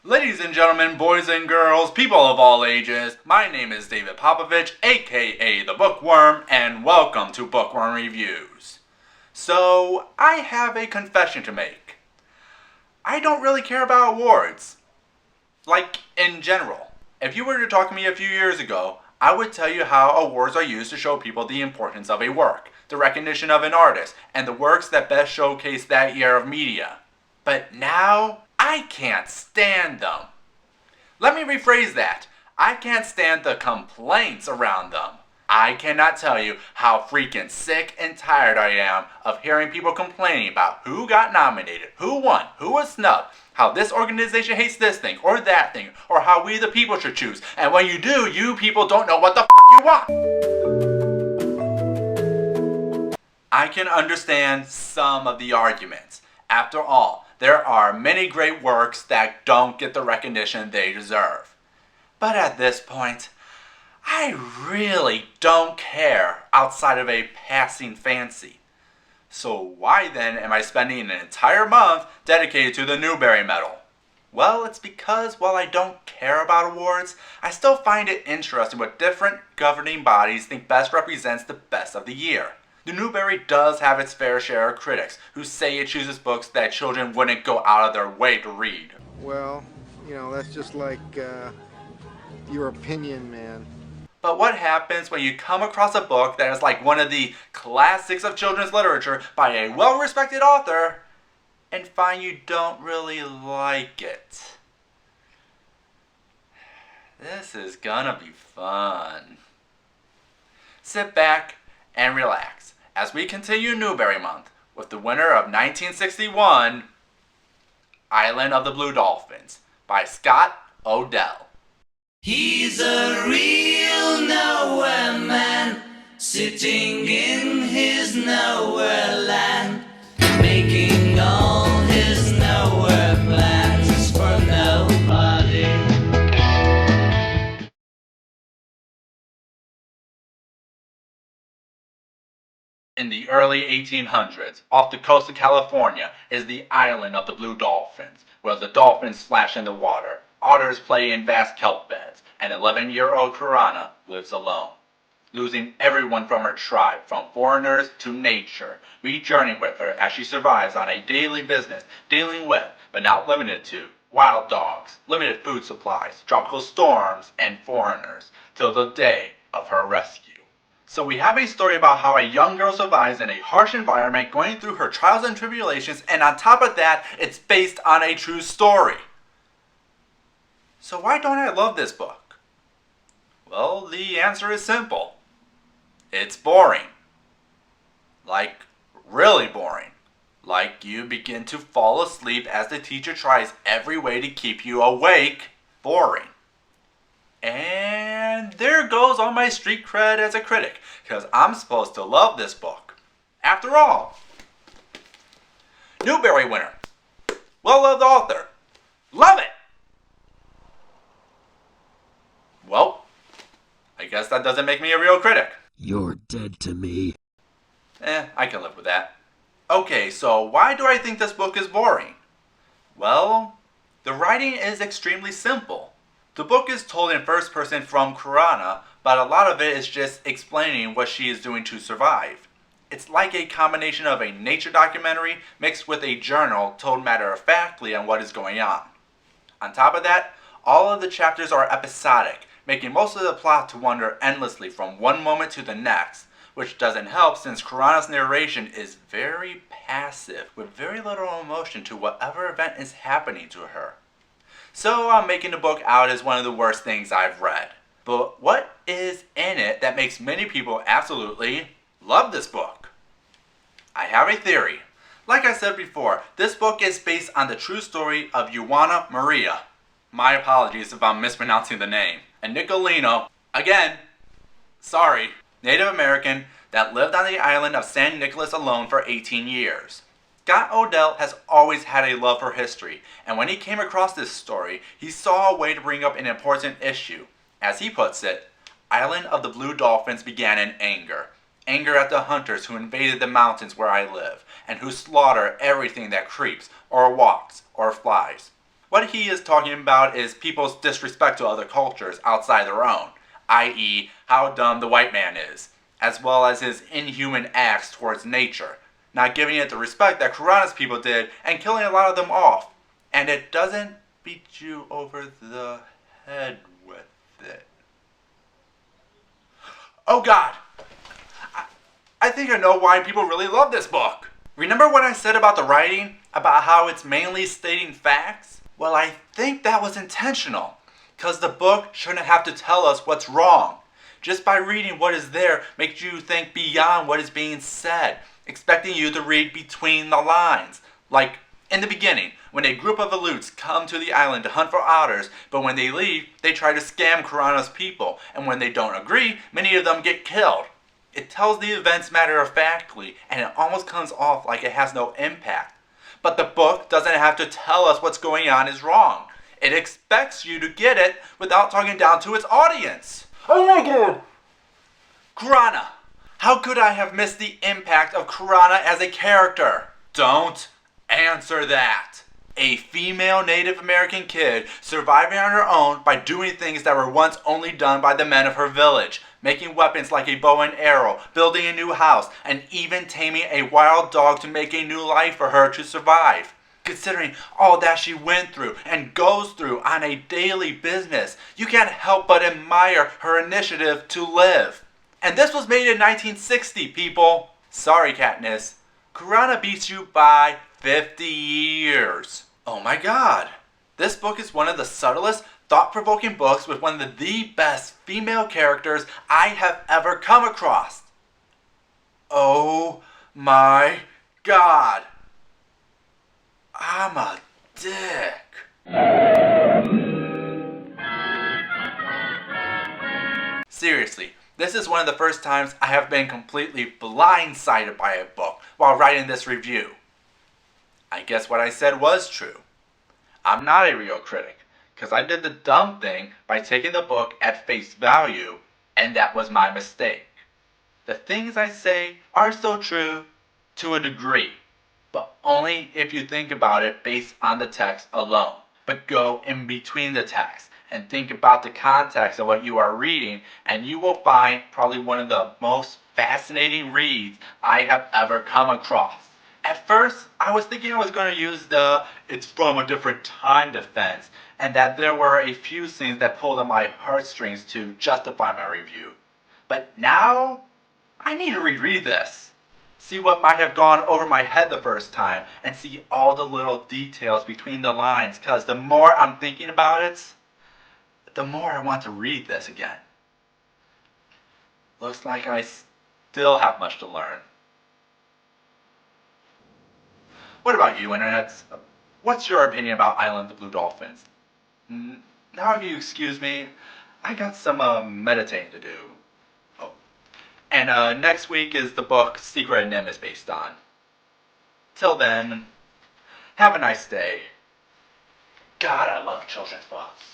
Ladies and gentlemen, boys and girls, people of all ages, my name is David Popovich, aka the Bookworm, and welcome to Bookworm Reviews. So, I have a confession to make. I don't really care about awards. Like, in general. If you were to talk to me a few years ago, I would tell you how awards are used to show people the importance of a work, the recognition of an artist, and the works that best showcase that year of media. But now, I can't stand them. Let me rephrase that. I can't stand the complaints around them. I cannot tell you how freaking sick and tired I am of hearing people complaining about who got nominated, who won, who was snubbed, how this organization hates this thing or that thing, or how we the people should choose. And when you do, you people don't know what the you want. I can understand some of the arguments. After all, there are many great works that don't get the recognition they deserve. But at this point, I really don't care outside of a passing fancy. So why then am I spending an entire month dedicated to the Newbery Medal? Well, it's because while I don't care about awards, I still find it interesting what different governing bodies think best represents the best of the year. The Newbery does have its fair share of critics who say it chooses books that children wouldn't go out of their way to read. Well, that's just like your opinion, man. But what happens when you come across a book that is like one of the classics of children's literature by a well-respected author and find you don't really like it? This is gonna be fun. Sit back and relax as we continue Newbery Month with the winner of 1961, Island of the Blue Dolphins by Scott Odell. He's a real nowhere man, sitting in his nowhere land, making all his nowhere plans for nobody. In the early 1800s, off the coast of California, is the Island of the Blue Dolphins, where the dolphins splash in the water, otters play in vast kelp beds, and 11-year-old Kurana lives alone. Losing everyone from her tribe, from foreigners to nature, we journey with her as she survives on a daily business dealing with, but not limited to, wild dogs, limited food supplies, tropical storms, and foreigners, till the day of her rescue. So we have a story about how a young girl survives in a harsh environment, going through her trials and tribulations, and on top of that, it's based on a true story. So why don't I love this book? Well, the answer is simple. It's boring. Like, really boring. Like you begin to fall asleep as the teacher tries every way to keep you awake. Boring. And there goes all my street cred as a critic, because I'm supposed to love this book. After all, Newbery winner, well-loved author, love it! Well, I guess that doesn't make me a real critic. You're dead to me. I can live with that. Okay, so why do I think this book is boring? Well, the writing is extremely simple. The book is told in first person from Kurana, but a lot of it is just explaining what she is doing to survive. It's like a combination of a nature documentary mixed with a journal told matter-of-factly on what is going on. On top of that, all of the chapters are episodic, making most of the plot to wander endlessly from one moment to the next, which doesn't help since Kurana's narration is very passive, with very little emotion to whatever event is happening to her. So I'm making the book out as one of the worst things I've read. But what is in it that makes many people absolutely love this book? I have a theory. Like I said before, this book is based on the true story of Juana Maria. My apologies if I'm mispronouncing the name. A Nicolino, again, sorry, Native American that lived on the island of San Nicolas alone for 18 years. Scott Odell has always had a love for history, and when he came across this story, he saw a way to bring up an important issue. As he puts it, Island of the Blue Dolphins began in anger. Anger at the hunters who invaded the mountains where I live, and who slaughter everything that creeps, or walks, or flies. What he is talking about is people's disrespect to other cultures outside their own, i.e., how dumb the white man is, as well as his inhuman acts towards nature, not giving it the respect that Kurana's people did and killing a lot of them off. And it doesn't beat you over the head with it. Oh God! I think I know why people really love this book. Remember what I said about the writing? About how it's mainly stating facts? Well, I think that was intentional, because the book shouldn't have to tell us what's wrong. Just by reading what is there makes you think beyond what is being said, expecting you to read between the lines. Like, in the beginning, when a group of Aleuts come to the island to hunt for otters, but when they leave, they try to scam Kurana's people, and when they don't agree, many of them get killed. It tells the events matter-of-factly, and it almost comes off like it has no impact. But the book doesn't have to tell us what's going on is wrong. It expects you to get it without talking down to its audience. Oh my God! Kurana. How could I have missed the impact of Kurana as a character? Don't answer that. A female Native American kid surviving on her own by doing things that were once only done by the men of her village. Making weapons like a bow and arrow, building a new house, and even taming a wild dog to make a new life for her to survive. Considering all that she went through and goes through on a daily business, you can't help but admire her initiative to live. And this was made in 1960, people. Sorry, Katniss. Kurana beats you by 50 years. Oh my God. This book is one of the subtlest, thought-provoking books with one of the best female characters I have ever come across. Oh my God. I'm a dick. Seriously, this is one of the first times I have been completely blindsided by a book while writing this review. I guess what I said was true. I'm not a real critic, because I did the dumb thing by taking the book at face value, and that was my mistake. The things I say are so true to a degree, but only if you think about it based on the text alone. But go in between the text and think about the context of what you are reading, and you will find probably one of the most fascinating reads I have ever come across. At first, I was thinking I was going to use the "it's from a different time" defense, and that there were a few scenes that pulled on my heartstrings to justify my review. But now, I need to reread this. See what might have gone over my head the first time, and see all the little details between the lines, because the more I'm thinking about it, the more I want to read this again. Looks like I still have much to learn. What about you, Internet? What's your opinion about Island of the Blue Dolphins? Now if you excuse me, I got some meditating to do. Oh. And next week is the book Secret of NIMH is based on. Till then, have a nice day. God, I love children's books.